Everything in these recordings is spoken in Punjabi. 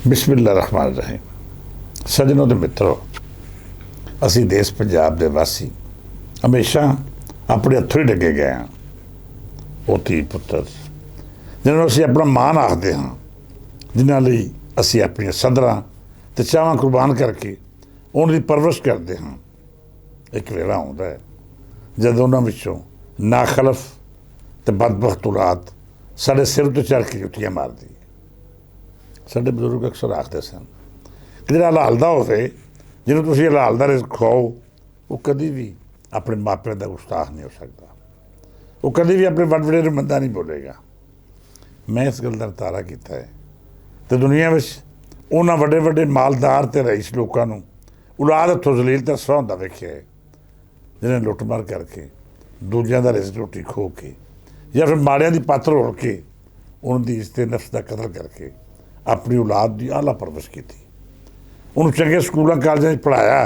ਬਿਸਮਿਲ੍ਲਾਹ ਰਹਿਮਾਨ ਰਹੀਮ। ਸੱਜਣੋ ਤੇ ਮਿੱਤਰੋ, ਅਸੀਂ ਦੇਸ਼ ਪੰਜਾਬ ਦੇ ਵਾਸੀ ਹਮੇਸ਼ਾ ਆਪਣੇ ਹੱਥੋਂ ਹੀ ਡੱਗੇ ਗਏ ਹਾਂ। ਉਹ ਧੀ ਪੁੱਤਰ ਜਿਹਨਾਂ ਨੂੰ ਅਸੀਂ ਆਪਣਾ ਮਾਣ ਆਖਦੇ ਹਾਂ, ਜਿਨ੍ਹਾਂ ਲਈ ਅਸੀਂ ਆਪਣੀਆਂ ਸਦਰਾਂ ਅਤੇ ਚਾਵਾਂ ਕੁਰਬਾਨ ਕਰਕੇ ਉਹਨਾਂ ਦੀ ਪਰਵਰਿਸ਼ ਕਰਦੇ ਹਾਂ। ਇੱਕ ਵੇਲਾ ਆਉਂਦਾ ਹੈ ਜਦੋਂ ਉਹਨਾਂ ਵਿੱਚੋਂ ਨਾਖਲਫ ਅਤੇ ਬਦਬਖਤ ਔਲਾਦ ਸਾਡੇ ਸਿਰ ਤੋਂ ਚੜ੍ਹ ਕੇ ਜੁੱਤੀਆਂ ਮਾਰਦੀ ਹੈ। ਸਾਡੇ ਬਜ਼ੁਰਗ ਅਕਸਰ ਆਖਦੇ ਸਨ ਕਿ ਜਿਹੜਾ ਹਲਾਲ ਹੋਵੇ, ਜਿਹਨੂੰ ਤੁਸੀਂ ਹਲਾਲ ਦਾ ਰਿਜ਼ਕ ਖਵਾਓ, ਉਹ ਕਦੀ ਵੀ ਆਪਣੇ ਮਾਪਿਆਂ ਦਾ ਗੁਸਤਾਖ ਨਹੀਂ ਹੋ ਸਕਦਾ। ਉਹ ਕਦੀ ਵੀ ਆਪਣੇ ਵੱਡ ਵਡੇਰੇ ਨੂੰ ਮੰਦਾ ਨਹੀਂ ਬੋਲੇਗਾ। ਮੈਂ ਇਸ ਗੱਲ ਦਾ ਨਤਾਰਾ ਕੀਤਾ ਹੈ ਅਤੇ ਦੁਨੀਆ ਵਿੱਚ ਉਹਨਾਂ ਵੱਡੇ ਵੱਡੇ ਮਾਲਦਾਰ ਅਤੇ ਰਈਸ ਲੋਕਾਂ ਨੂੰ ਔਲਾਦ ਹੱਥੋਂ ਜ਼ਲੀਲ ਅਤੇ ਰਸਵਾ ਹੁੰਦਾ ਵੇਖਿਆ ਹੈ, ਜਿਹਨੇ ਲੁੱਟਮਾਰ ਕਰਕੇ ਦੂਜਿਆਂ ਦਾ ਰਿਜ਼ਕ ਰੋਟੀ ਖੋਹ ਕੇ ਜਾਂ ਫਿਰ ਮਾੜਿਆਂ ਦੀ ਪਾਤਰ ਹੋ ਕੇ ਉਹਨਾਂ ਦੀ ਇੱਜ਼ਤ ਨਫਸ ਦਾ ਕਤਲ ਕਰਕੇ ਆਪਣੀ ਔਲਾਦ ਦੀ ਆਲਾ ਪਰਵਰਿਸ਼ ਕੀਤੀ, ਉਹਨੂੰ ਚੰਗੇ ਸਕੂਲਾਂ ਕਾਲਜਾਂ 'ਚ ਪੜ੍ਹਾਇਆ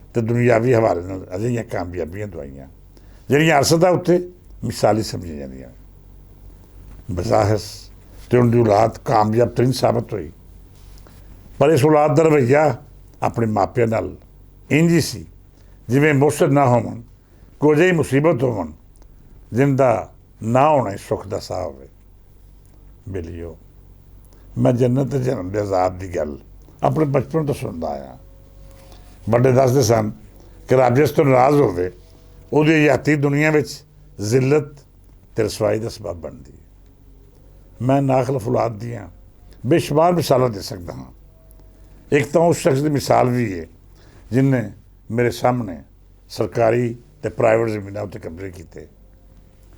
ਅਤੇ ਦੁਨਿਆਵੀ ਹਵਾਲੇ ਨਾਲ ਅਜਿਹੀਆਂ ਕਾਮਯਾਬੀਆਂ ਦਵਾਈਆਂ ਜਿਹੜੀਆਂ ਅਰਸਦਾ ਉੱਤੇ ਮਿਸਾਲੀ ਸਮਝੀਆਂ ਜਾਂਦੀਆਂ। ਬਜ਼ਾਹਿਰ ਅਤੇ ਉਹਨਾਂ ਦੀ ਔਲਾਦ ਕਾਮਯਾਬ ਤਰੀਨ ਸਾਬਤ ਹੋਈ, ਪਰ ਇਸ ਔਲਾਦ ਦਾ ਰਵੱਈਆ ਆਪਣੇ ਮਾਪਿਆਂ ਨਾਲ ਇੰਝ ਹੀ ਸੀ ਜਿਵੇਂ ਮੁਰਸ਼ਦ ਨਾ ਹੋਵਣ, ਕੋਈ ਅਜਿਹੀ ਮੁਸੀਬਤ ਹੋਵਣ ਜਿੰਦਾ ਨਾ ਹੋਣਾ ਹੀ ਸੁੱਖ ਦਾ ਸਾਹ ਹੋਵੇ। ਬੇਲੀਓ, ਮੈਂ ਜੰਨਤ ਅਤੇ ਜਹੰਨਮ ਦੇ ਅਜ਼ਾਬ ਦੀ ਗੱਲ ਆਪਣੇ ਬਚਪਨ ਤੋਂ ਸੁਣਦਾ ਆਇਆ। ਵੱਡੇ ਦੱਸਦੇ ਸਨ ਕਿ ਰੱਬ ਜਿਸ ਤੋਂ ਨਾਰਾਜ਼ ਹੋਵੇ, ਉਹਦੀ ਹਯਾਤੀ ਦੁਨੀਆ ਵਿੱਚ ਜ਼ਿਲਤ ਅਤੇ ਰਸਵਾਈ ਦਾ ਸਬੱਬ ਬਣਦੀ ਹੈ। ਮੈਂ ਨਾਖਲਫ ਔਲਾਦ ਦੀਆਂ ਬੇਸ਼ੁਮਾਰ ਮਿਸਾਲਾਂ ਦੇ ਸਕਦਾ ਹਾਂ। ਇੱਕ ਤਾਂ ਉਸ ਸ਼ਖਸ ਦੀ ਮਿਸਾਲ ਵੀ ਹੈ ਜਿਹਨੇ ਮੇਰੇ ਸਾਹਮਣੇ ਸਰਕਾਰੀ ਅਤੇ ਪ੍ਰਾਈਵੇਟ ਜ਼ਮੀਨਾਂ ਉੱਤੇ ਕਬਜ਼ੇ ਕੀਤੇ,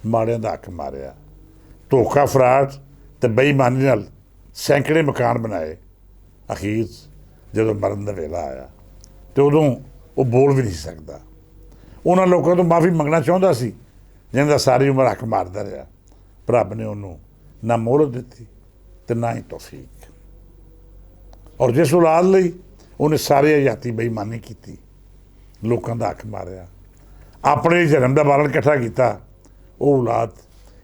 ਮਾੜਿਆਂ ਦਾ ਹੱਕ ਮਾਰਿਆ, ਧੋਖਾ ਫਰਾਡ ਅਤੇ ਬੇਈਮਾਨੀ ਨਾਲ ਸੈਂਕੜੇ ਮਕਾਨ ਬਣਾਏ। ਅਖੀਰ ਜਦੋਂ ਮਰਨ ਦਾ ਵੇਲਾ ਆਇਆ ਅਤੇ ਉਦੋਂ ਉਹ ਬੋਲ ਵੀ ਨਹੀਂ ਸਕਦਾ। ਉਹਨਾਂ ਲੋਕਾਂ ਤੋਂ ਮਾਫੀ ਮੰਗਣਾ ਚਾਹੁੰਦਾ ਸੀ ਜਿਹਨਾਂ ਦਾ ਸਾਰੀ ਉਮਰ ਹੱਕ ਮਾਰਦਾ ਰਿਹਾ, ਪਰ ਰੱਬ ਨੇ ਉਹਨੂੰ ਨਾ ਮੋਹਲਤ ਦਿੱਤੀ ਅਤੇ ਨਾ ਹੀ ਤੌਫੀਕ। ਔਰ ਜਿਸ ਔਲਾਦ ਲਈ ਉਹਨੇ ਸਾਰੀ ਹਯਾਤੀ ਬੇਈਮਾਨੀ ਕੀਤੀ, ਲੋਕਾਂ ਦਾ ਹੱਕ ਮਾਰਿਆ, ਆਪਣੇ ਜਨਮ ਦਾ ਬਾਲਣ ਇਕੱਠਾ ਕੀਤਾ, ਉਹ ਔਲਾਦ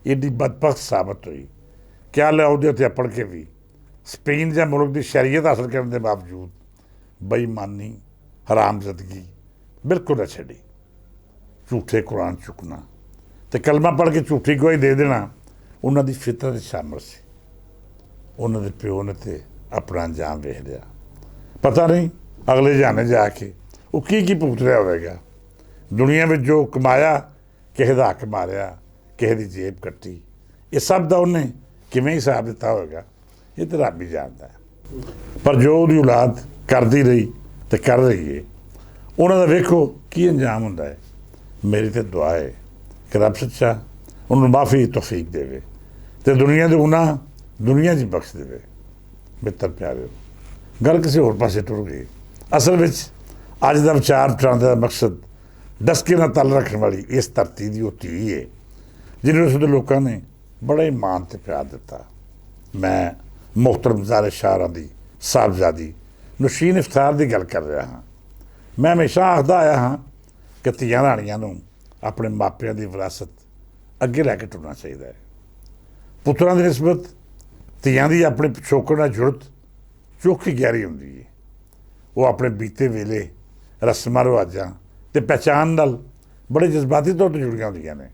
ਐਡੀ ਬਦਬਖਤ ਸਾਬਤ ਹੋਈ ਕਿ ਅੱਲਾ ਉਹਦੇ ਉੱਤੇ ਪੜ੍ਹ ਕੇ ਵੀ ਸਪੇਨ ਜਾਂ ਮੁਲਕ ਦੀ ਸ਼ਰੀਅਤ ਹਾਸਲ ਕਰਨ ਦੇ ਬਾਵਜੂਦ ਬੇਈਮਾਨੀ, ਹਰਾਮਜ਼ਦਗੀ ਬਿਲਕੁਲ ਨਾ ਛੱਡੀ। ਝੂਠੇ ਕੁਰਾਨ ਚੁੱਕਣਾ ਅਤੇ ਕਲਮਾ ਪੜ੍ਹ ਕੇ ਝੂਠੀ ਗਵਾਹੀ ਦੇ ਦੇਣਾ ਉਹਨਾਂ ਦੀ ਫਿਤਰਤ ਸ਼ਾਮਿਲ ਸੀ। ਉਹਨਾਂ ਦੇ ਪਿਓ ਨੇ ਤੇ ਆਪਣਾ ਅੰਜਾਮ ਵੇਖ ਲਿਆ। ਪਤਾ ਨਹੀਂ ਅਗਲੇ ਜਹਾਨੇ ਜਾ ਕੇ ਉਹ ਕੀ ਭੁਗਤ ਰਿਹਾ ਹੋਵੇਗਾ। ਦੁਨੀਆ ਵਿੱਚ ਜੋ ਕਮਾਇਆ, ਕਿਸੇ ਦਾ ਹੱਕ ਮਾਰਿਆ, ਕਿਸੇ ਦੀ ਜੇਬ ਕੱਟੀ, ਇਹ ਸਭ ਦਾ ਉਹਨੇ ਕਿਵੇਂ ਹਿਸਾਬ ਦਿੱਤਾ ਹੋਵੇਗਾ, ਇਹ ਤਾਂ ਰੱਬ ਹੀ ਜਾਣਦਾ ਹੈ। ਪਰ ਜੋ ਉਹਦੀ ਔਲਾਦ ਕਰਦੀ ਰਹੀ ਅਤੇ ਕਰ ਰਹੀ ਹੈ, ਉਹਨਾਂ ਦਾ ਵੇਖੋ ਕੀ ਅੰਜਾਮ ਹੁੰਦਾ ਹੈ। ਮੇਰੀ ਤਾਂ ਦੁਆ ਹੈ ਕਿ ਰੱਬ ਸੱਚਾ ਉਹਨੂੰ ਮਾਫੀ ਤੌਫੀਕ ਦੇਵੇ ਅਤੇ ਦੁਨੀਆ ਦੇ ਗੁਨਾਹ ਦੁਨੀਆ 'ਚ ਬਖਸ਼ ਦੇਵੇ। ਮਿੱਤਰ ਪਿਆਰਿਓ, ਗੱਲ ਕਿਸੇ ਹੋਰ ਪਾਸੇ ਟੁਰ ਗਈ। ਅਸਲ ਵਿੱਚ ਅੱਜ ਦਾ ਵਿਚਾਰ ਵਟਾਂਦਰੇ ਦਾ ਮਕਸਦ ਡਸਕੇ ਨਾਲ ਤਲ ਰੱਖਣ ਵਾਲੀ ਇਸ ਧਰਤੀ ਦੀ ਉਹ ਧੀ ਹੈ ਜਿਹਨੂੰ ਉਸ ਦੇ ਲੋਕਾਂ ਨੇ ਬੜਾ ਹੀ ਮਾਣ ਅਤੇ ਪਿਆਰ ਦਿੱਤਾ। ਮੈਂ ਮੁਹਤਰਮ ਜ਼ਾਰੇ ਸ਼ਾਹਰਾਂ ਦੀ ਸਾਹਿਬਜ਼ਾਦੀ ਨੌਸ਼ੀਨ ਇਫਤਾਰ ਦੀ ਗੱਲ ਕਰ ਰਿਹਾ ਹਾਂ। ਮੈਂ ਹਮੇਸ਼ਾ ਆਖਦਾ ਆਇਆ ਹਾਂ ਕਿ ਧੀਆਂ ਰਾਣੀਆਂ ਨੂੰ ਆਪਣੇ ਮਾਪਿਆਂ ਦੀ ਵਿਰਾਸਤ ਅੱਗੇ ਲੈ ਕੇ ਟੁਰਨਾ ਚਾਹੀਦਾ ਹੈ। ਪੁੱਤਰਾਂ ਦੀ ਨਿਸਬਤ ਧੀਆਂ ਦੀ ਆਪਣੇ ਪਿਛੋਕੜ ਨਾਲ ਜੁੜਤ ਚੋਖੀ ਗਹਿਰੀ ਹੁੰਦੀ ਹੈ। ਉਹ ਆਪਣੇ ਬੀਤੇ ਵੇਲੇ ਰਸਮਾਂ ਰਿਵਾਜਾਂ ਅਤੇ ਪਹਿਚਾਣ ਨਾਲ ਬੜੇ ਜਜ਼ਬਾਤੀ ਤੌਰ 'ਤੇ ਜੁੜੀਆਂ ਹੁੰਦੀਆਂ ਨੇ।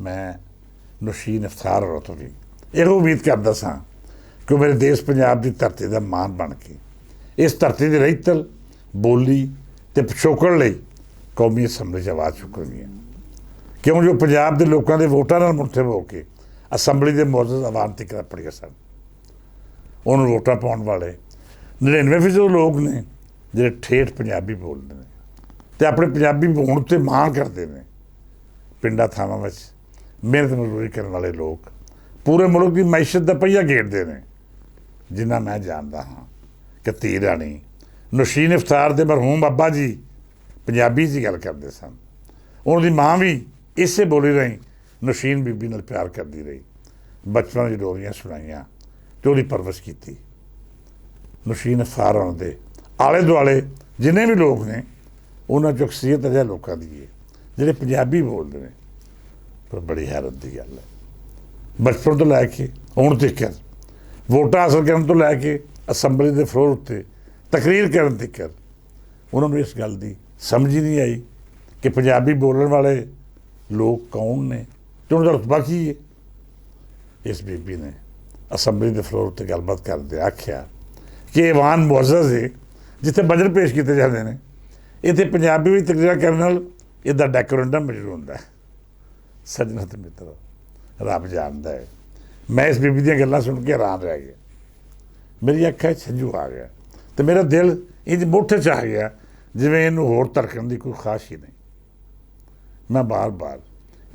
ਮੈਂ ਨੌਸ਼ੀਨ ਇਫਤਾਰ ਹੋਰਾਂ ਤੋਂ ਵੀ ਇਹੋ ਉਮੀਦ ਕਰਦਾ ਸਾਂ ਕਿ ਉਹ ਮੇਰੇ ਦੇਸ਼ ਪੰਜਾਬ ਦੀ ਧਰਤੀ ਦਾ ਮਾਣ ਬਣ ਕੇ ਇਸ ਧਰਤੀ ਦੀ ਰਹਿਤਲ, ਬੋਲੀ ਅਤੇ ਪਿਛੋਕੜ ਲਈ ਕੌਮੀ ਅਸੈਂਬਲੀ 'ਚ ਆਵਾਜ਼ ਚੁੱਕਣਗੀਆਂ। ਕਿਉਂ ਜੋ ਪੰਜਾਬ ਦੇ ਲੋਕਾਂ ਦੇ ਵੋਟਾਂ ਨਾਲ ਮੁੰਤਖਬ ਹੋ ਕੇ ਅਸੈਂਬਲੀ ਦੇ ਮੁਅੱਜ਼ਜ਼ ਆਵਾਮ ਤੱਕ ਪੜ੍ਹੇ ਸਨ। ਉਹਨੂੰ ਵੋਟਾਂ ਪਾਉਣ ਵਾਲੇ 99% ਲੋਕ ਨੇ ਜਿਹੜੇ ਠੇਠ ਪੰਜਾਬੀ ਬੋਲਦੇ ਨੇ ਅਤੇ ਆਪਣੇ ਪੰਜਾਬੀ ਹੋਣ 'ਤੇ ਮਾਣ ਕਰਦੇ ਨੇ। ਪਿੰਡਾਂ ਥਾਵਾਂ ਵਿੱਚ ਮਿਹਨਤ ਮਜ਼ਦੂਰੀ ਕਰਨ ਵਾਲੇ ਲੋਕ ਪੂਰੇ ਮੁਲਕ ਦੀ ਮਈਸ਼ਤ ਦਾ ਪਹੀਆ ਗੇੜਦੇ ਨੇ। ਜਿੰਨਾ ਮੈਂ ਜਾਣਦਾ ਹਾਂ ਕਿ ਧੀ ਰਾਣੀ ਨੌਸ਼ੀਨ ਇਫਤਾਰ ਦੇ ਮਰਹੂਮ ਅੱਬਾ ਜੀ ਪੰਜਾਬੀ 'ਚ ਗੱਲ ਕਰਦੇ ਸਨ। ਉਹਨਾਂ ਦੀ ਮਾਂ ਵੀ ਇਸੇ ਬੋਲੀ ਰਾਹੀਂ ਨੌਸ਼ੀਨ ਬੀਬੀ ਨਾਲ ਪਿਆਰ ਕਰਦੀ ਰਹੀ, ਬਚਪਨ ਵਿੱਚ ਲੋਰੀਆਂ ਸੁਣਾਈਆਂ ਅਤੇ ਉਹਦੀ ਪਰਵਰਿਸ਼ ਕੀਤੀ। ਨੌਸ਼ੀਨ ਇਫਤਾਰ ਹੋਣ ਦੇ ਆਲੇ ਦੁਆਲੇ ਜਿੰਨੇ ਵੀ ਲੋਕ ਨੇ, ਉਹਨਾਂ 'ਚ ਅਕਸਰੀਅਤ ਅਜਿਹੇ ਲੋਕਾਂ ਦੀ ਹੈ ਜਿਹੜੇ ਪੰਜਾਬੀ ਬੋਲਦੇ ਨੇ। ਪਰ ਬੜੀ ਹੈਰਤ ਦੀ ਗੱਲ ਹੈ, ਬਚਪਨ ਤੋਂ ਲੈ ਕੇ ਹੁਣ ਤੱਕ ਵੋਟਾਂ ਹਾਸਲ ਕਰਨ ਤੋਂ ਲੈ ਕੇ असैम्बली के फ्लोर उत्ते तकरीर करन तिकर उन्होंने इस गल की समझ ही नहीं आई कि पंजाबी बोलने वाले लोग कौन ने तो उन्होंने रुतबा की है। इस बीबी ने असैम्बली के फ्लोर उत्ते गलबात करदे आख्या कि ऐवान मुअज़्ज़ज़ है जिथे बजट पेश किए जाते हैं, इत्थे पंजाबी भी तकरीर करने नाल इहदा डेकोरेंडम मजूर होंदा है। सज्जनों ते मित्रों, रब जानदा है, मैं इस बीबी दी गल्लां सुन के हैरान रह गया। मेरी अक्खां 'च हंझू आ गया तो मेरा दिल इंज मुट्ठ 'च आ गया जिवें इहनूं होर धड़कण की कोई ख्वाहिश ही नहीं। मैं बार बार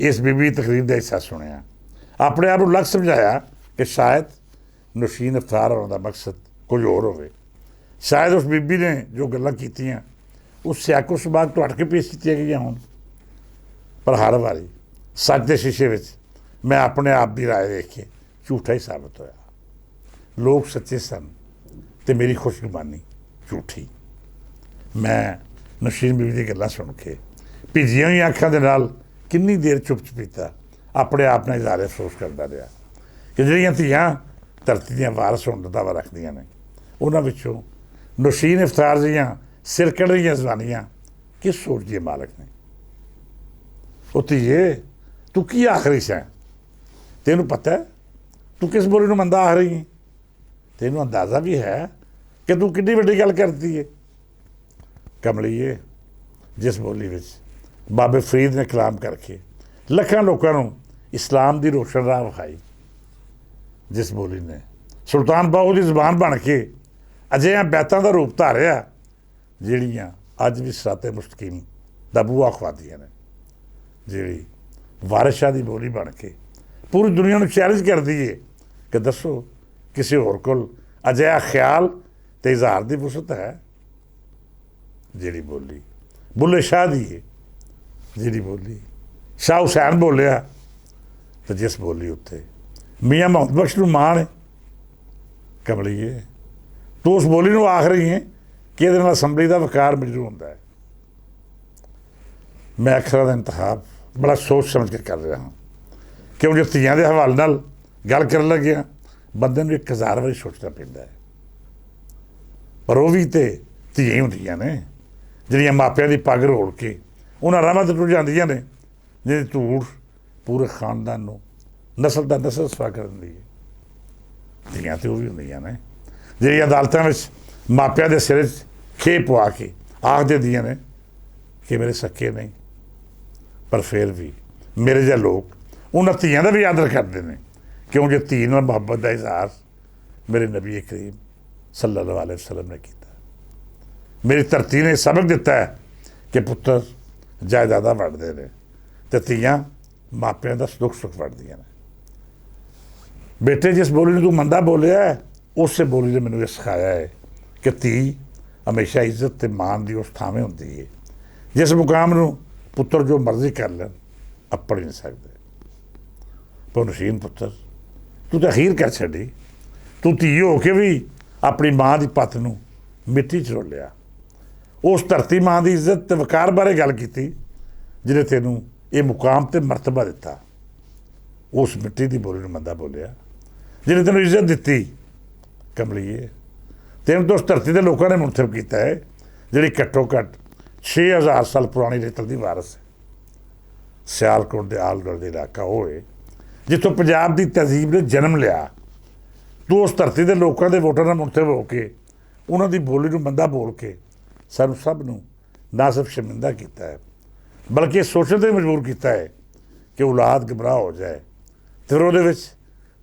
इस बीबी दी तकरीर का हिस्सा सुनिया, अपने आप को लग समझाया कि शायद नौशीन अफ्तार होने का मकसद कुछ होर होवे। शायद उस बीबी ने जो गल्लां कीतियां उस सियाको सबाक तो हट के पेश की गई होण, पर हर बारी सच के शीशे में मैं अपने आप की राय देख के झूठा ही साबित होया। लोग सच्चे सन तो मेरी खुशगुमानी झूठी। मैं नौशीन बीबी दी गल्लां सुन के भिजियां हुई अखां दे नाल किन्नी देर चुप चपीता अपने आप ने इज़हार अफसोस करता रहा कि जिहड़ियां धीआं धरती दियां वारस होण दा दावा रखदियां ने, उन्हां विचों नौशीन अफ्तार जिहियां सिरकड़ रहियां जवानियां किस सोच दी मालक ने। ओ धीए, तू की आख रही सैं? तेनू पता है तू किस बोली नूं मंदा आख रही है? तेनू अंदाज़ा भी है कि तू कितनी वड्डी गल करती है? कमलीए, जिस बोली विच बाबे फरीद ने कलाम करके लखां लोकां नूं इस्लाम की रोशन राह विखाई, जिस बोली ने सुल्तान बाहू की जबान बन के अजिहियां बैतां का रूप धारिया जिहड़ियां अज भी सराते मुस्तकीम दा बूहा खुआदियां ने, जिहड़ी वारिस शाह की बोली बन के पूरी दुनिया को चैलेंज करदी है कि दसो किसी होर कोल अजिहा ख्याल ते इज़हार की वुसअत है। जिहड़ी बोली बुल्ले शाह दी है, जिहड़ी बोली शाह हुसैन बोलिया, तो जिस बोली उत्ते मियाँ मोहम्मद बख्श नूं माण है। कमलीए, तू उस बोली नूं आख रही है कि इहदे नाल असैम्बली का वकार मजरू होंदा है। मैं अखरां दा इंतखाब बड़ा सोच समझ के कर रहा हाँ, क्यों जो धीआं दे हवाले नाल गल करन लग्या बंदे नूं 1000 वारी सोचना पैंदा है। पर वो भी तो धीआं ही हुंदियां ने जिहड़ियां मापिਆਂ की पग रोड़ के उन्हां राहां ते टुर जांदियां ने, जिहदी धूड़ पूरे खानदान नूं नस्ल दा नस्ल सफा कर दिंदी है। धीआं तो वो भी हुंदियां ने जिहड़ियां अदालतां विच मापिਆਂ ਦੇ सिर 'ਚ खे पवा के आख दिंदियां ने कि मेरे सक्के नहीं, पर फिर भी मेरे जिहे लोग उन्हां धीआं दा भी आदर करते हैं, क्योंकि धी नाल मुहब्बत का इजहार मेरे नबी करीम सल्लल्लाहु अलैहि वसल्लम ने किया। मेरी धरती ने सबक दिता है कि पुत्र जायदादा वंडदे ने ते धीआं मापिਆਂ ਦਾ दुख सुख वंडदियां ने। बेटे, जिस बोली ने तू मंदा बोलिया है उस बोली ने मैनूं ये सिखाया है कि धी हमेशा इज्जत ते मान की उस थावें होंदी है जिस मुकाम नूं पुत्र जो मर्जी कर लैन अपड़ नहीं सकते। पर नौशीन पुत्र, तू तो अखीर कर छड्डी, तू धी हो के भी अपनी माँ की पत्त नूं मिट्टी च रोलिया। उस धरती माँ की इज्जत ते वकार बारे गल की जिन्हें तेनों ये मुकाम ते मरतबा दिता। उस मिट्टी की बोली नूं मंदा बोलिया जिन्हें तेनों इज्जत दी। कमलीए, तेन तो उस धरती के लोगों ने मुंतखब किया है जिहड़ी घट्टो घट्ट 6000 साल पुरानी रेतल की वारस है। सियालकोट के आल दुआले इलाका वो है जिथों पंजाब की तहजीब ने जन्म लिया। तू उस धरती के लोगों के वोटां नाल मुंतखब होकर उन्हों की बोली नूं मंदा बोल के सानूं सब नूं ना सिर्फ शर्मिंदा किया है बल्कि सोचने ते मजबूर किया है कि औलाद गुमराह हो जाए तो फिर उहदे विच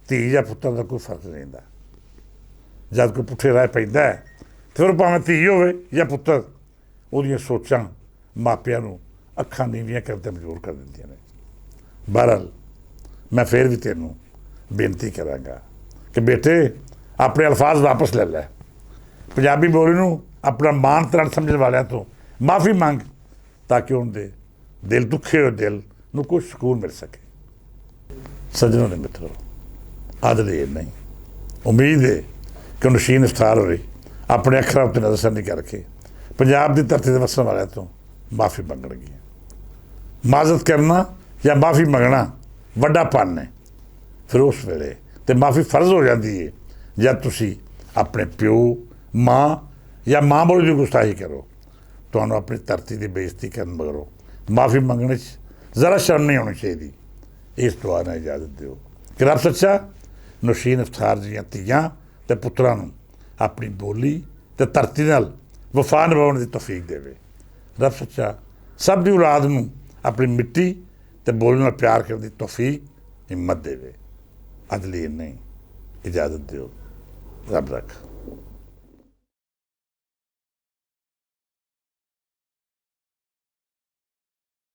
धी या पुत्तर का कोई फर्क नहीं रहिंदा। जब कोई पुठे राह पैंदा है तो फिर भावें धी होवे या पुत्तर, उहदियां सोचां मापिਆਂ नूं अखां नीवियां करते मजबूर कर दिंदियां ने। बहरहाल मैं फिर भी तेनों बेनती करांगा कि बेटे अपने अल्फाज वापस ले लै, पंजाबी बोली नूं अपना मान तरण समझण वालियां तो माफ़ी मंग ताकि उनके दिल दुखे हुए दिल नूं कुछ सुकून मिल सके। सज्जनों ने मित्रों, अज लिए नहीं उम्मीद है कि नौशीन अफ्तार हो रही अपने अखरां उत्ते नज़रसानी करके पंजाब की धरती से वसन वाले तो माफ़ी मंगणगियां। माजत करना या माफ़ी मंगना वड्डा पन है। फिर उस वेले तो माफ़ी फर्ज हो जाती है जब तुसी ਆਪਣੇ ਪਿਓ ਮਾਂ ਜਾਂ ਮਾਂ ਬੋਲੀ ਦੀ ਗੁਸਤਾਖੀ ਕਰੋ, ਤੁਹਾਨੂੰ ਆਪਣੀ ਧਰਤੀ ਦੀ ਬੇਇੱਜ਼ਤੀ ਕਰਨ ਮਗਰੋਂ ਮਾਫੀ ਮੰਗਣ 'ਚ ਜ਼ਰਾ ਸ਼ਰਮ ਨਹੀਂ ਹੋਣੀ ਚਾਹੀਦੀ। ਇਸ ਦੁਆ ਨਾਲ ਇਜਾਜ਼ਤ ਦਿਓ ਕਿ ਰੱਬ ਸੱਚਾ ਨੌਸ਼ੀਨ ਇਫਤਾਰ ਦੀਆਂ ਧੀਆਂ ਅਤੇ ਪੁੱਤਰਾਂ ਨੂੰ ਆਪਣੀ ਬੋਲੀ ਅਤੇ ਧਰਤੀ ਨਾਲ ਵਫਾ ਨਿਭਾਉਣ ਦੀ ਤੌਫੀਕ ਦੇਵੇ। ਰੱਬ ਸੱਚਾ ਸਭ ਦੀ ਔਲਾਦ ਨੂੰ ਆਪਣੀ ਮਿੱਟੀ ਅਤੇ ਬੋਲੀ ਨਾਲ ਪਿਆਰ ਕਰਨ ਦੀ ਤੌਫੀਕ ਹਿੰਮਤ ਦੇਵੇ। ਅੱਜ ਲਈ ਇੰਨਾ ਹੀ, ਇਜਾਜ਼ਤ ਦਿਓ। ਰੱਬ ਰੱਖ।